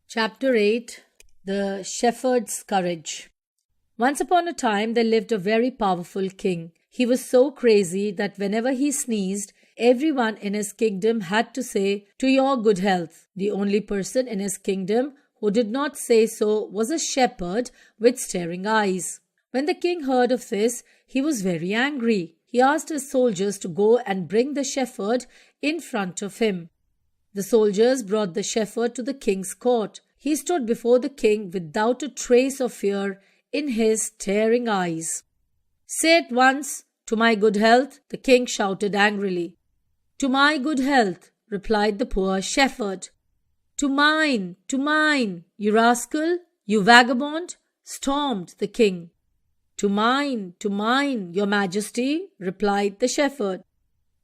Chapter 8 The Shepherd's Courage. Once upon a time there lived a very powerful king. He was so crazy that whenever he sneezed, everyone in his kingdom had to say, "To your good health." The only person in his kingdom who did not say so was a shepherd with staring eyes. When the king heard of this, he was very angry. He asked his soldiers to go and bring the shepherd in front of him. The soldiers brought the shepherd to the king's court. He stood before the king without a trace of fear in his staring eyes. "Say at once, 'To my good health,'" the king shouted angrily. "To my good health," replied the poor shepherd. To mine, you rascal, you vagabond," stormed the king. To mine, your majesty," replied the shepherd.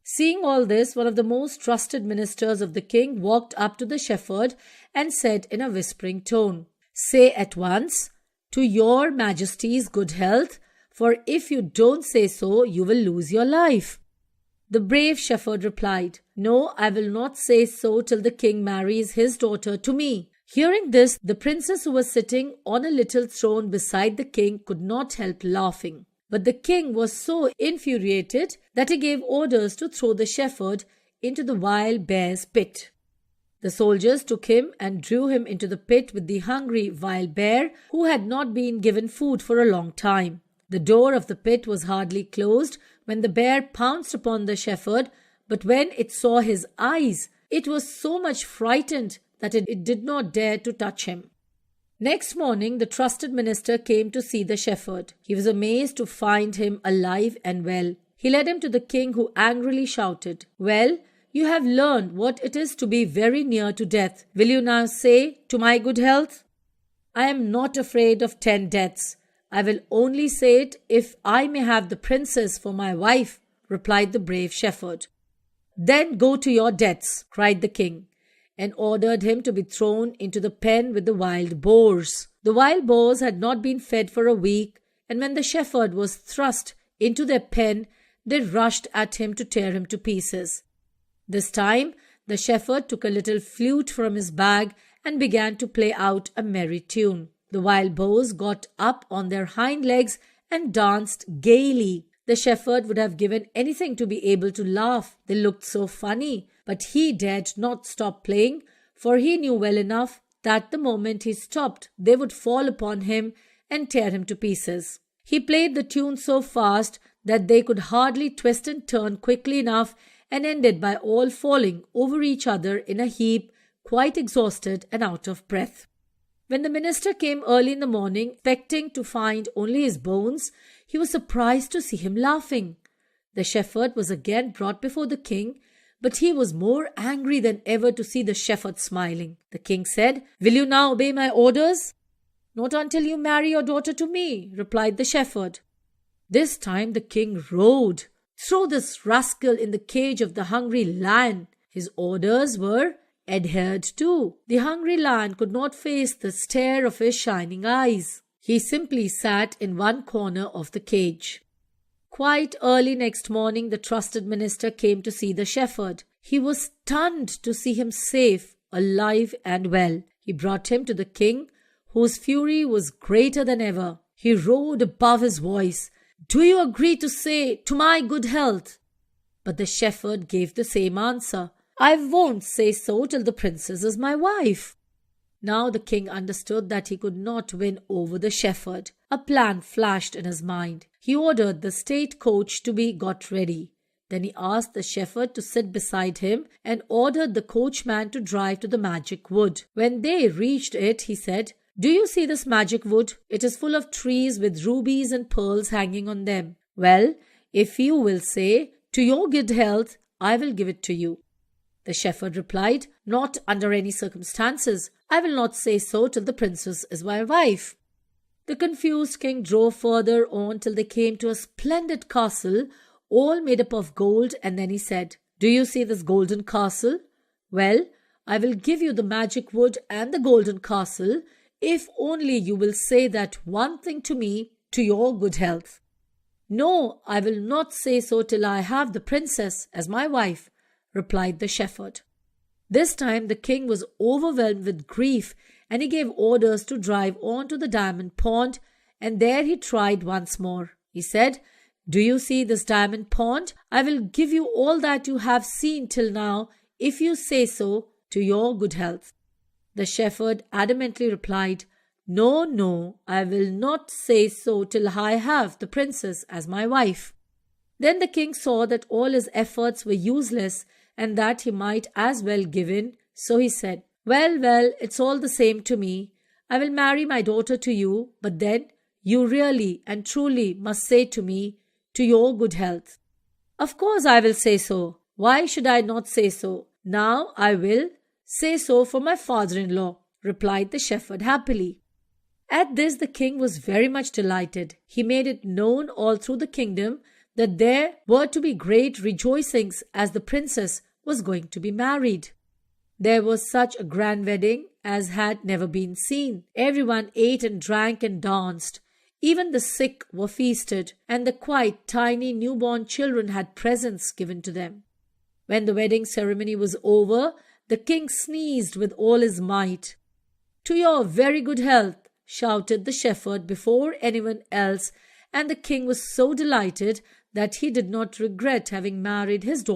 Seeing all this, one of the most trusted ministers of the king walked up to the shepherd and said in a whispering tone, "Say at once, 'To your majesty's good health,' for if you don't say so, you will lose your life." The brave shepherd replied, "No, I will not say so till the king marries his daughter to me." Hearing this, the princess who was sitting on a little throne beside the king could not help laughing. But the king was so infuriated that he gave orders to throw the shepherd into the wild bear's pit. The soldiers took him and drew him into the pit with the hungry wild bear who had not been given food for a long time. The door of the pit was hardly closed when the bear pounced upon the shepherd, but when it saw his eyes, it was so much frightened that it did not dare to touch him. Next morning, the trusted minister came to see the shepherd. He was amazed to find him alive and well. He led him to the king, who angrily shouted, "Well, you have learned what it is to be very near to death. Will you now say, 'To my good health'?" "I am not afraid of 10 deaths. I will only say it if I may have the princess for my wife," replied the brave shepherd. "Then go to your deaths," cried the king, and ordered him to be thrown into the pen with the wild boars. The wild boars had not been fed for a week, and when the shepherd was thrust into their pen, they rushed at him to tear him to pieces. This time, the shepherd took a little flute from his bag and began to play out a merry tune. The wild boars got up on their hind legs and danced gaily. The shepherd would have given anything to be able to laugh. They looked so funny. But he dared not stop playing, for he knew well enough that the moment he stopped, they would fall upon him and tear him to pieces. He played the tune so fast that they could hardly twist and turn quickly enough, and ended by all falling over each other in a heap, quite exhausted and out of breath. When the minister came early in the morning, expecting to find only his bones, he was surprised to see him laughing. The shepherd was again brought before the king, but he was more angry than ever to see the shepherd smiling. The king said, "Will you now obey my orders?" "Not until you marry your daughter to me," replied the shepherd. This time the king roared, "Throw this rascal in the cage of the hungry lion." His orders were adhered to. The hungry lion could not face the stare of his shining eyes. He simply sat in one corner of the cage. Quite early next morning, the trusted minister came to see the shepherd. He was stunned to see him safe, alive and well. He brought him to the king, whose fury was greater than ever. He roared above his voice, "Do you agree to say, 'To my good health'?" But the shepherd gave the same answer, "I won't say so till the princess is my wife." Now the king understood that he could not win over the shepherd. A plan flashed in his mind. He ordered the state coach to be got ready. Then he asked the shepherd to sit beside him and ordered the coachman to drive to the magic wood. When they reached it, he said, "Do you see this magic wood? It is full of trees with rubies and pearls hanging on them. Well, if you will say, 'To your good health,' I will give it to you." The shepherd replied, "Not under any circumstances. I will not say so till the princess is my wife." The confused king drove further on till they came to a splendid castle, all made up of gold, and then he said, "Do you see this golden castle? Well, I will give you the magic wood and the golden castle, if only you will say that one thing to me, 'To your good health.'" "No, I will not say so till I have the princess as my wife," replied the shepherd. This time the king was overwhelmed with grief, and he gave orders to drive on to the diamond pond, and there he tried once more. He said, "Do you see this diamond pond? I will give you all that you have seen till now, if you say so, to your good health." The shepherd adamantly replied, "No, no, I will not say so till I have the princess as my wife." Then the king saw that all his efforts were useless and that he might as well give in, so he said, Well, it's all the same to me. I will marry my daughter to you, but then you really and truly must say to me, 'To your good health.'" "Of course I will say so. Why should I not say so? Now I will say so for my father-in-law," replied the shepherd happily. At this the king was very much delighted. He made it known all through the kingdom that there were to be great rejoicings as the princess was going to be married. There was such a grand wedding as had never been seen. Everyone ate and drank and danced. Even the sick were feasted, and the quite tiny newborn children had presents given to them. When the wedding ceremony was over, the king sneezed with all his might. "To your very good health," shouted the shepherd before anyone else, and the king was so delighted that he did not regret having married his daughter